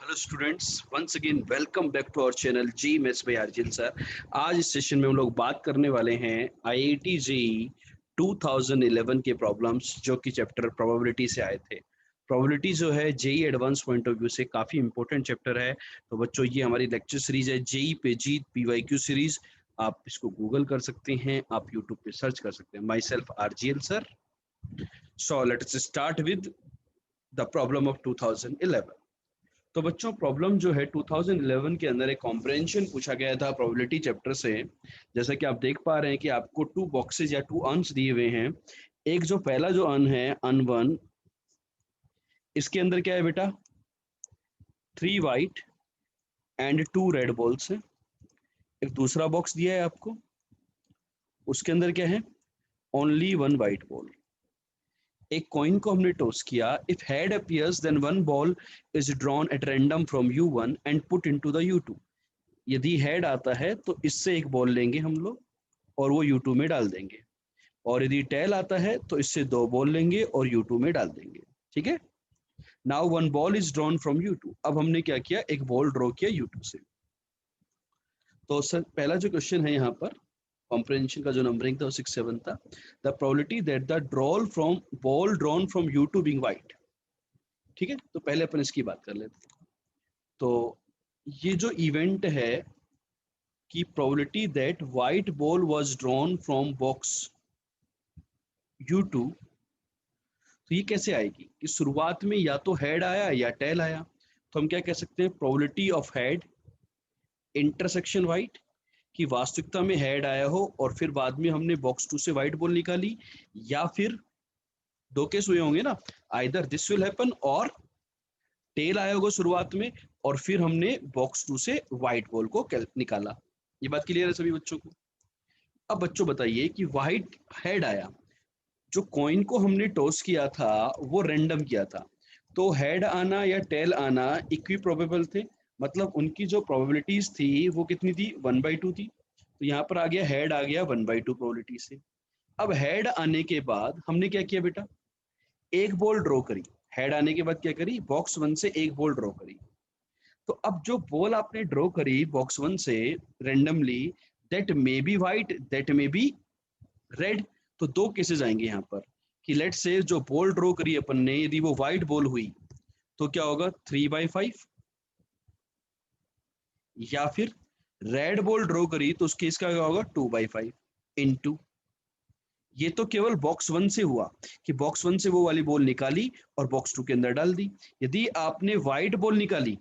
Hello students, once again welcome back to our channel जी मेस by RGL sir. आज इस सेशन में हम लोग बात करने वाले हैं आईआईटी जेईई 2011 के प्रॉब्लम्स जो कि चैप्टर प्रोबेबिलिटी से आए थे। प्रोबेबिलिटी जो है JEE advance point of view से काफ़ी इंपॉर्टेंट चैप्टर है। तो बच्चों, ये हमारी लेक्चर सीरीज है जेईई पे जीत पीवाईक्यू सीरीज। आप इसको गूगल कर सकते हैं, आप यूट्यूब पे सर्च कर सकते हैं, myself RGL sir. So let's start with the problem of 2011। तो बच्चों, प्रॉब्लम जो है 2011 के अंदर एक कॉम्प्रिहेंशन पूछा गया था प्रोबेबिलिटी चैप्टर से। जैसा कि आप देख पा रहे हैं कि आपको टू बॉक्सेज या टू अर्न्स दिए हुए हैं। एक जो पहला जो अर्न है अर्न वन, इसके अंदर क्या है बेटा? 3 वाइट एंड 2 रेड बॉल्स है। एक दूसरा बॉक्स दिया है आपको, उसके अंदर क्या है? Only 1 white ball. एक कॉइन को हमने टॉस किया। If head appears then 1 ball is drawn at random from U1 and put into the U2। यदि हेड आता है तो इससे एक बॉल लेंगे हम लोग और वो U2 में डाल देंगे, और यदि टेल आता है तो इससे 2 बॉल लेंगे और U2 में डाल देंगे। ठीक है। Now 1 ball is drawn from U2। अब हमने क्या किया? एक बॉल ड्रॉ किया U2 से। तो सर, पहला जो क्वेश्चन है यहाँ पर, कॉम्प्रिहेंशन का जो नंबरिंग था वो 6-7 था। The probability that the drawl from ball drawn from U2 being white. ठीक है, तो पहले अपन इसकी बात कर लेते हैं। तो ये जो इवेंट है कि probability that white ball was drawn from box U2, तो ये कैसे आएगी कि शुरुआत में या तो हेड आया या टेल आया। तो हम क्या कह सकते हैं? Probability of head intersection white, कि वास्तविकता में हेड आया हो और फिर बाद में हमने बॉक्स 2 से वाइट बॉल निकाली। या फिर दो केस हुए होंगे ना, आइदर दिस विल हैपन और टेल आया होगा शुरुआत में और फिर हमने बॉक्स 2 से वाइट बॉल को निकाला। ये बात क्लियर है सभी बच्चों को? अब बच्चों बताइए कि वाइट हेड आया, जो कॉइन को हमने टॉस किया था वो रैंडम किया था, तो हेड आना या टेल आना इक्वी प्रोबेबल थे। मतलब उनकी जो प्रोबेबिलिटीज थी वो कितनी थी? 1/2 थी। तो यहाँ पर आ गया हेड आ गया 1/2 प्रोबेबिलिटी से। अब हेड आने के बाद हमने क्या किया बेटा? एक बॉल ड्रॉ करी। हेड आने के बाद क्या करी? बॉक्स 1 से एक बॉल ड्रॉ करी। तो अब जो बॉल आपने ड्रॉ करी बॉक्स 1 से randomly, that may be white, that may be red. तो दो केसेस आएंगे यहाँ पर कि लेट से जो बॉल ड्रॉ करी अपन ने, यदि वो व्हाइट बॉल हुई तो क्या होगा? 3/5। या फिर रेड बॉल ड्रॉ करी तो उस केस का क्या होगा? 2/5 इनटू। ये तो केवल बॉक्स 1 से हुआ कि बॉक्स 1 से वो वाली बॉल निकाली और बॉक्स 2 के अंदर डाल दी। यदि आपने व्हाइट बॉल निकाली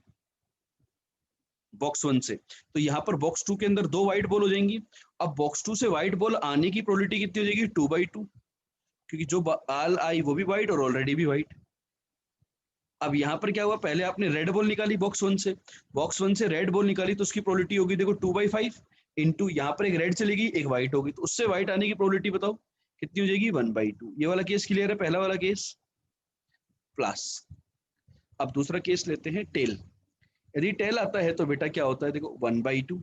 बॉक्स 1 से, तो यहाँ पर बॉक्स 2 के अंदर 2 व्हाइट बॉल हो जाएंगी। अब बॉक्स 2 से व्हाइट बॉल आने की प्रोबेबिलिटी कितनी हो जाएगी? 2/2, क्योंकि जो बाल आई वो भी वाइट और ऑलरेडी भी वाइट। अब यहाँ पर क्या हुआ? पहले आपने रेड बॉल निकाली बॉक्स 1 से, बॉक्स 1 से रेड बॉल निकाली तो उसकी प्रोबेबिलिटी होगी देखो 2/5 इंटू, यहाँ पर एक रेड चलेगी एक व्हाइट होगी, तो उससे व्हाइट आने की प्रोबेबिलिटी बताओ कितनी हो जाएगी? 1/2। ये वाला केस क्लियर है? पहला वाला केस प्लस। अब दूसरा केस लेते हैं, टेल। यदि टेल आता है तो बेटा क्या होता है? देखो 1/2।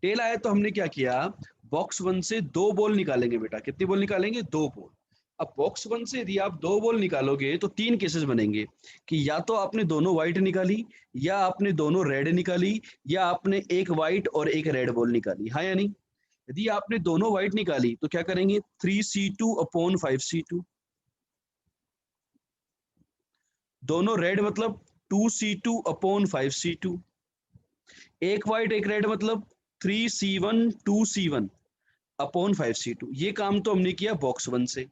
टेल आया तो हमने क्या किया? बॉक्स 1 से 2 बॉल निकालेंगे बेटा। कितनी बॉल निकालेंगे? 2 बॉल। अब बॉक्स 1 से यदि आप 2 बॉल निकालोगे तो 3 केसेस बनेंगे कि या तो आपने दोनों व्हाइट निकाली, या आपने दोनों रेड निकाली, या आपने एक व्हाइट और एक रेड बॉल निकाली। हाँ या नहीं? यदि आपने दोनों व्हाइट निकाली तो क्या करेंगे? 3C2/5C2। दोनों रेड मतलब 2C2/5C2। एक व्हाइट एक रेड मतलब 3C1/2C1/5C2। ये काम तो हमने किया बॉक्स 1 से।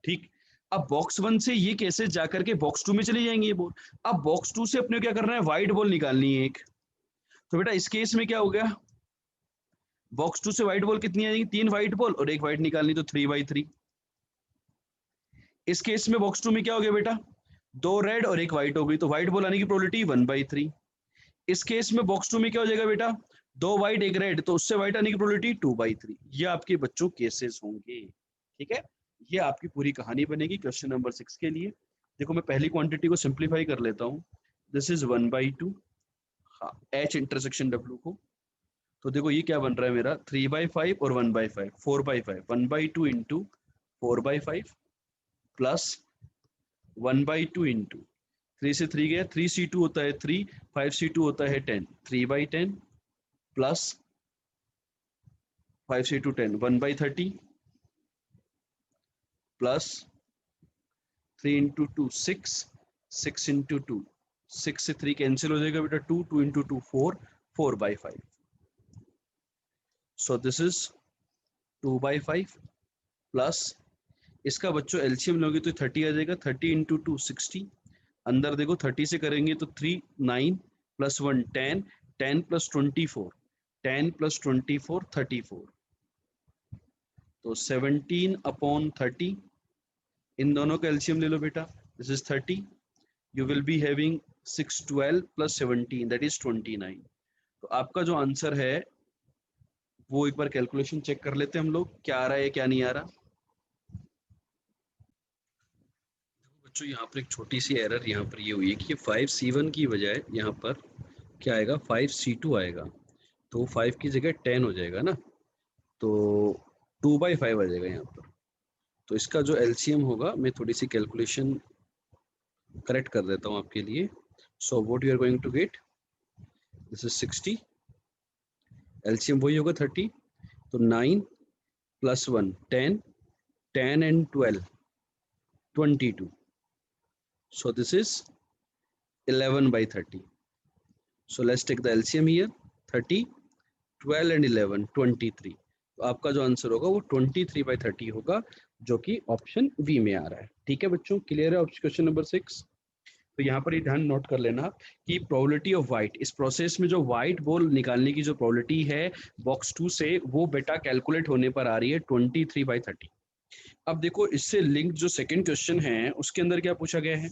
ठीक। अब बॉक्स 1 से ये केसेस जाकर के बॉक्स 2 में चले जाएंगे ये बॉल। अब बॉक्स 2 से अपने क्या करना है? व्हाइट बॉल निकालनी है एक। तो बेटा इस केस में क्या हो गया? बॉक्स 2 से व्हाइट बॉल कितनी आएगी? 3 व्हाइट बॉल और एक व्हाइट निकालनी, तो 3/3। इस केस में बॉक्स 2 में क्या हो गया बेटा? 2 रेड और एक व्हाइट हो गई, तो व्हाइट बॉल आने की प्रोबेबिलिटी 1/3। इस केस में बॉक्स 2 में क्या हो जाएगा बेटा? 2 व्हाइट एक रेड, तो उससे व्हाइट आने की प्रोबेबिलिटी 2/3। ये आपके बच्चों केसेस होंगे। ठीक है, ये आपकी पूरी कहानी बनेगी क्वेश्चन नंबर 6 के लिए। देखो मैं पहली क्वांटिटी को सिंप्लीफाई कर लेता हूँ। This is 1/2। हाँ, H इंटरसेक्शन W को। तो देखो ये क्या बन रहा है मेरा? 3/5 और 1/5, 4/5। 1/2 इंटू 4/5 प्लस 1/2 इंटू 3 से 3 गया, 3c2 होता है 3, 5c2 होता है 10, 3/10 plus 5c2 10, 1/30 plus 3 into 2 6, 6 into 2, 6 से 3 कैंसिल हो जाएगा बेटा, 2, 2 into 2 4, 4/5. So this is 2/5 plus इसका बच्चों एलसीएम लोगे तो 30 आ जाएगा, 30 इंटू 2 60, अंदर देखो 30 से करेंगे तो 3 9 प्लस 1 10, 10 प्लस 24, 10 प्लस 24 34, तो 17/30. इन दोनों का एलसीएम ले लो बेटा, this is 30, you will be having 612 plus 17 that is 29. तो आपका जो आंसर है वो एक बार कैलकुलेशन चेक कर लेते हैं हम लोग, क्या आ रहा है क्या नहीं आ रहा. बच्चों यहाँ पर एक छोटी सी एरर यहाँ पर ये हुई है कि 5c1 की बजाय यहाँ पर क्या आएगा, 5c2 आएगा, तो 5 की जगह 10 हो जाएगा ना, तो 2/5 आ जाएगा यहाँ पर. तो इसका जो एलसीएम होगा, मैं थोड़ी सी कैलकुलेशन करेक्ट कर देता हूँ आपके लिए. So what you are going to get, this is 60, LCM वही होगा 30, तो 9 plus 1 10, 10 and 12 22, so this is 11/30. So let's take the LCM here, 30, 12 and 11 23. तो आपका जो आंसर होगा वो 23/30 होगा, जो कि ऑप्शन बी में आ रहा है. ठीक है बच्चों, क्लियर है क्वेश्चन नंबर 6. तो यहाँ पर ये ध्यान नोट कर लेना कि प्रोबेबिलिटी ऑफ व्हाइट, इस प्रोसेस में जो व्हाइट बॉल निकालने की जो प्रोबेबिलिटी है बॉक्स 2 से, वो बेटा कैलकुलेट होने पर आ रही है 23/30. अब देखो इससे लिंक जो सेकंड क्वेश्चन है उसके अंदर क्या पूछा गया है,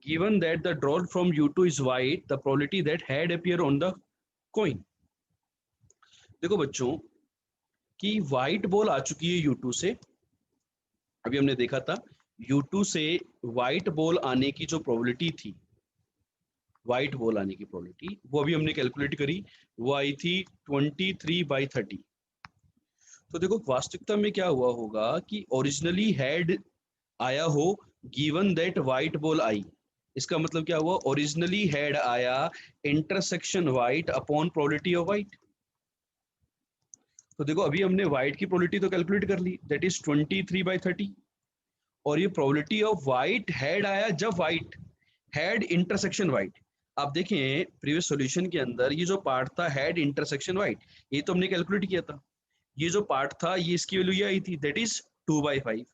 given that the draw from U2 is white, the probability that head appear on the coin. देखो बच्चों कि व्हाइट बॉल आ चुकी है U2 से, अभी हमने देखा था U2 से व्हाइट बॉल आने की जो प्रोबेबिलिटी थी, व्हाइट बॉल आने की प्रोबेबिलिटी वो अभी हमने कैलकुलेट करी, वो आई थी 23/30. तो देखो वास्तविकता में क्या हुआ होगा कि ओरिजिनली हेड आया हो, गिवन दैट व्हाइट बॉल आई, इसका मतलब क्या हुआ, ओरिजिनली हेड आया intersection white upon probability of white. तो देखो अभी हमने व्हाइट की प्रोबेबिलिटी तो कैलकुलेट कर ली, दैट इज 23/30, और ये प्रोबेबिलिटी ऑफ व्हाइट हेड आया जब व्हाइट हेड इंटरसेक्शन व्हाइट. आप देखें प्रीवियस सॉल्यूशन के अंदर ये जो पार्ट था हेड इंटरसेक्शन व्हाइट, ये तो हमने कैलकुलेट किया था, ये जो पार्ट था ये इसकी वैल्यू ये आई थी, दैट इज 2/5.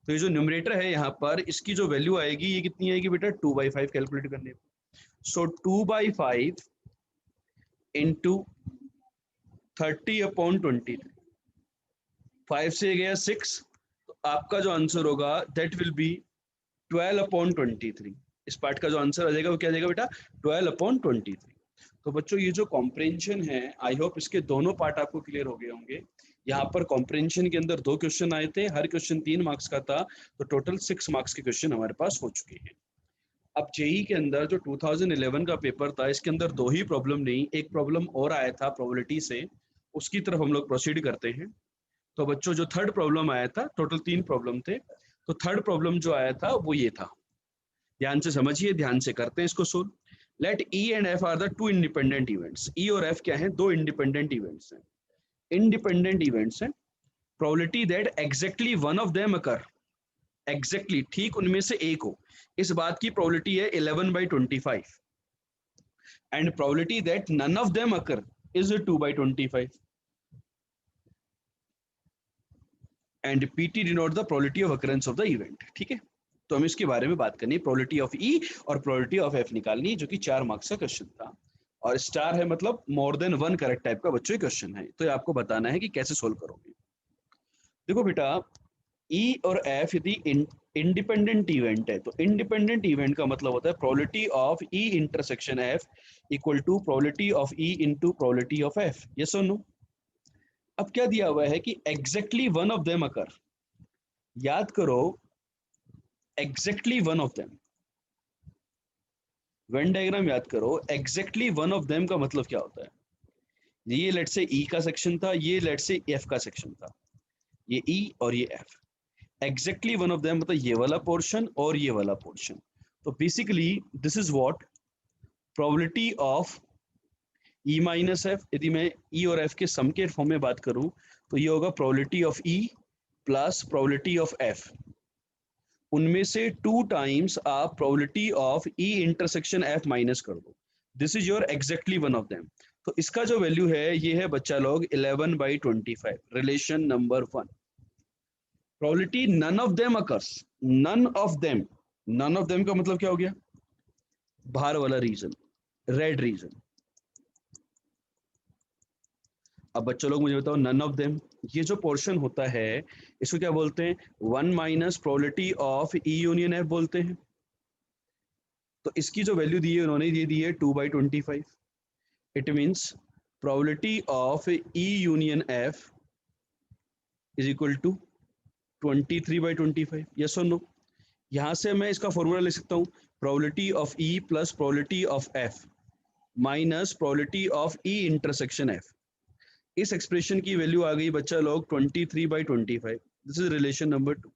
तो ये जो न्यूमरेटर है यहाँ पर, इसकी जो वैल्यू आएगी ये कितनी आएगी बेटा, 2/5 कैलकुलेट करने पर. सो 2/5 इंटू 30/23, 5 से गया 6, तो आपका जो आंसर होगा दैट विल बी 12/23. इस पार्ट का जो आंसर आ जाएगा वो क्या आ जाएगा बेटा, 12/23. तो बच्चों ये जो कॉम्प्रिहेंशन है, आई होप इसके दोनों पार्ट आपको क्लियर हो गए होंगे. यहाँ पर कॉम्प्रिहेंशन के अंदर 2 क्वेश्चन आए थे, हर क्वेश्चन 3 मार्क्स का था, तो टोटल 6 मार्क्स के क्वेश्चन हमारे पास हो चुके हैं. अब जेई के अंदर जो 2011 का पेपर था, इसके अंदर 2 ही प्रॉब्लम नहीं, एक प्रॉब्लम और आया था प्रोबेबिलिटी से, उसकी तरफ हम लोग प्रोसीड करते हैं. तो बच्चों जो थर्ड प्रॉब्लम आया था, टोटल 3 प्रॉब्लम थे, तो थर्ड प्रॉब्लम जो आया था वो ये था, ध्यान से समझिए, ध्यान से करते हैं इसको solve. Let E and F are the 2 independent events. E और एफ क्या है, 2 इंडिपेंडेंट इवेंट्स हैं, इंडिपेंडेंट इवेंट्स हैं. Probability that exactly one of them occur, exactly ठीक उनमें से एक हो, इस बात की प्रोबेबिलिटी है 11/25, and probability that none of them occur is 2/25, and PT denote the probability of occurrence of the event. ठीक है, तो हम इसके बारे में बात करनी है, प्रोबेबिलिटी ऑफ ई और प्रोबेबिलिटी ऑफ एफ निकालनी, जो कि 4 मार्क्स का क्वेश्चन था, और स्टार है मतलब मोर देन 1 करेक्ट टाइप का बच्चों क्वेश्चन है. तो ये आपको बताना है कि कैसे सोल्व करोगे. देखो बेटा ई और एफ यदि इंडिपेंडेंट इवेंट है, तो इंडिपेंडेंट इवेंट का मतलब होता है probability of E intersection F equal to probability of E into probability of F. Yes और नो. अब क्या दिया हुआ है कि exactly one of them occur, याद करो exactly one of them, Venn diagram याद करो, एग्जैक्टली वन ऑफ देम का मतलब क्या होता है, ये लेट से ई का सेक्शन था, ये लेट से एफ का सेक्शन था, ये ई और ये F, exactly one of them मतलब ये वाला पोर्शन और ये वाला पोर्शन. तो basically this is what probability of E minus F. यदि मैं ई और एफ के सम के फॉर्म में बात करूं तो ये होगा probability of E plus probability of F. उनमें से 2 टाइम्स आप probability of E intersection F minus कर दो। This is your exactly one of them. तो इसका जो वैल्यू है ये है बच्चा लोग 11/25, relation number 1। Probability none of them occurs, none of them, none of them का मतलब क्या हो गया? बाहर वाला रीजन, रेड रीजन। अब बच्चों लोग मुझे बताओ नन ऑफ देम, ये जो पोर्शन होता है इसको क्या बोलते हैं? 1 minus probability of E union F बोलते हैं। तो इसकी जो वैल्यू दी है उन्होंने ये दी है 2/25। It means probability of E union F is equal to 23/25। Yes और नो? यहां से मैं इसका फॉर्मूला लिख सकता हूँ, probability of E plus probability of F minus probability of E intersection F. इस एक्सप्रेशन की वैल्यू आ गई बच्चा लोग 23/25। This is relation number 2।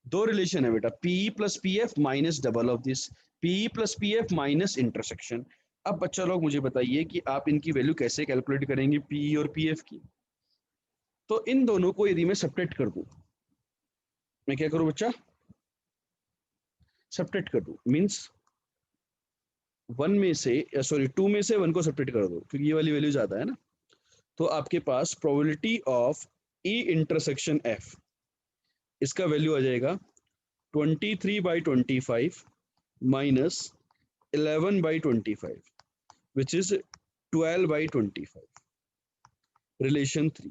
दो रिलेशन है बेटा, P plus P F minus double of this, P plus P F minus intersection. अब बच्चा लोग मुझे बताइए कि आप इनकी वैल्यू कैसे कैलकुलेट करेंगे, पी और पी एफ की? तो इन दोनों को यदि मैं सब्ट्रैक्ट कर दूं, मैं क्या करूं बच्चा? सब्ट्रैक्ट कर दूं मीन्स 1 में से, सॉरी 2 में से 1 को सब्ट्रैक्ट कर दो क्योंकि ये वाली वैल्यू ज्यादा है ना। तो आपके पास probability of E intersection F, इसका वैल्यू आ जाएगा 23/25 माइनस 11/25 विच इज 12/25, रिलेशन 3।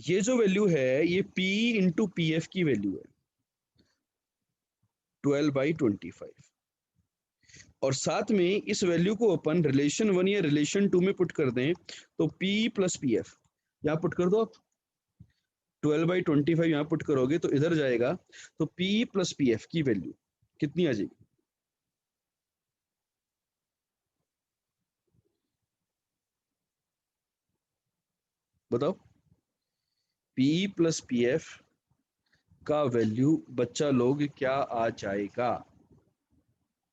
ये जो वैल्यू है ये P इंटू पी एफ की वैल्यू है 12/25, और साथ में इस वैल्यू को अपन रिलेशन 1 या रिलेशन 2 में पुट कर दें तो P प्लस पी एफ यहाँ पुट कर दो आप। 12/25 यहाँ पुट करोगे तो इधर जाएगा, तो P प्लस पी एफ की वैल्यू कितनी आ जाएगी? बताओ। P प्लस पी एफ का वैल्यू बच्चा लोग क्या आ जाएगा?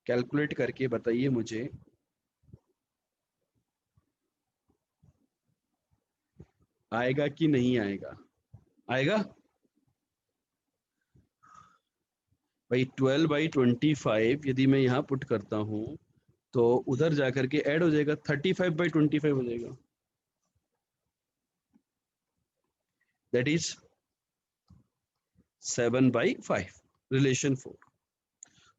कैलकुलेट करके बताइए मुझे। आएगा कि नहीं आएगा? आएगा भाई। 12/25 यदि मैं यहाँ पुट करता हूँ तो उधर जाकर के ऐड हो जाएगा, 35/25 हो जाएगा। That is 7/5, relation 4।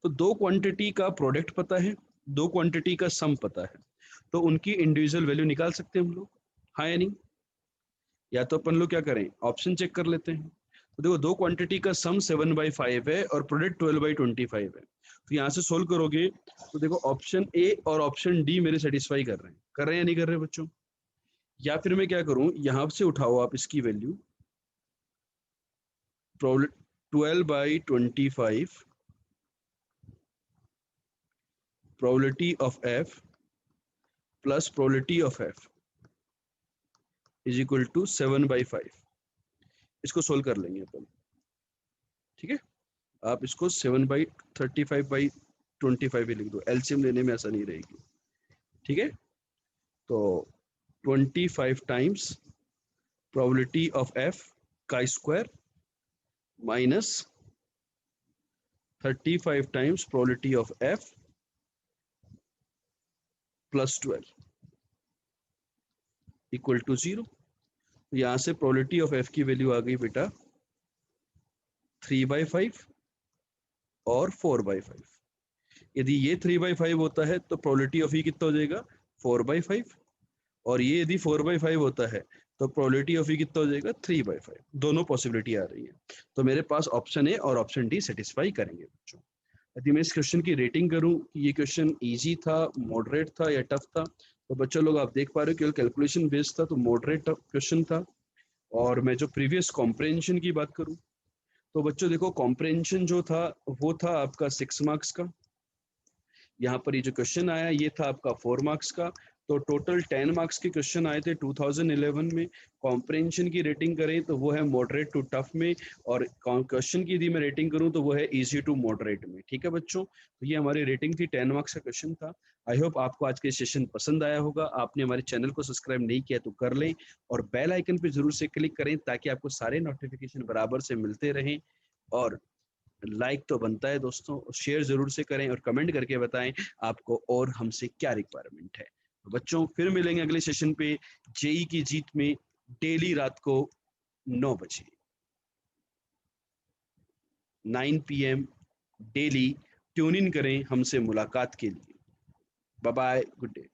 तो दो क्वांटिटी का प्रोडक्ट पता है, दो क्वांटिटी का सम पता है, तो उनकी इंडिविजुअल वैल्यू निकाल सकते हैं हम लोग, हाँ या नहीं? या तो अपन लोग क्या करें, ऑप्शन चेक कर लेते हैं। तो देखो दो क्वांटिटी का सम 7/5 है और प्रोडक्ट 12/25 है। तो यहाँ से सोल्व करोगे तो देखो ऑप्शन ए और ऑप्शन डी मेरे सेटिस्फाई कर रहे हैं या नहीं कर रहे बच्चों? या फिर मैं क्या करूं, यहाँ से उठाओ आप इसकी value, 12/25 probability of F plus probability of F is equal to 7/5। इसको सोल्व कर लेंगे अपन, ठीक है? आप इसको 7/35/25 भी लिख दो, एलसीएम लेने में आसानी रहेगी, ठीक है? तो 25 टाइम्स प्रोबेबिलिटी ऑफ एफ का square minus 35 times probability of F plus 12 equal to 0। यहां से प्रोबेबिलिटी ऑफ एफ की वैल्यू आ गई बेटा 3/5 और 4/5। यदि ये 3/5 होता है तो प्रोबेबिलिटी ऑफ ई कितना हो जाएगा? 4/5। और ये यदि 4/5 होता है तो प्रोबेबिलिटी ऑफ ई कितना हो जाएगा? 3/5। दोनों पॉसिबिलिटी आ रही है, तो मेरे पास ऑप्शन ए और ऑप्शन डी सेटिस्फाई करेंगे बच्चों। यदि मैं इस क्वेश्चन की रेटिंग करूं कि ये क्वेश्चन इजी था, मॉडरेट था या टफ था, तो बच्चों लोग आप देख पा रहे हो केवल कैलकुलेशन बेस्ड था तो मॉडरेट क्वेश्चन था। और मैं जो प्रीवियस कॉम्प्रहेंशन की बात करूं तो बच्चों देखो कॉम्प्रहेंशन जो था वो था आपका 6 मार्क्स का। यहाँ पर ये जो क्वेश्चन आया ये था आपका 4 मार्क्स का। तो टोटल 10 मार्क्स के क्वेश्चन आए थे 2011 में। कॉम्प्रिहेंशन की रेटिंग करें तो वो है मॉडरेट टू टफ में, और क्वेश्चन की यदि मैं रेटिंग करूं तो वो है इजी टू मॉडरेट में। ठीक है बच्चों, तो ये हमारी रेटिंग थी, 10 मार्क्स का क्वेश्चन था। आई होप आपको आज के सेशन पसंद आया होगा। आपने हमारे चैनल को सब्सक्राइब नहीं किया तो कर लें, और बेल आइकन पे जरूर से क्लिक करें ताकि आपको सारे नोटिफिकेशन बराबर से मिलते रहें। और लाइक तो बनता है दोस्तों, शेयर जरूर से करें और कमेंट करके बताएं आपको और हमसे क्या रिक्वायरमेंट है। तो बच्चों फिर मिलेंगे अगले सेशन पे जेई की जीत में, डेली रात को 9 बजे 9 PM डेली ट्यून इन करें हमसे मुलाकात के लिए। Bye bye, good day.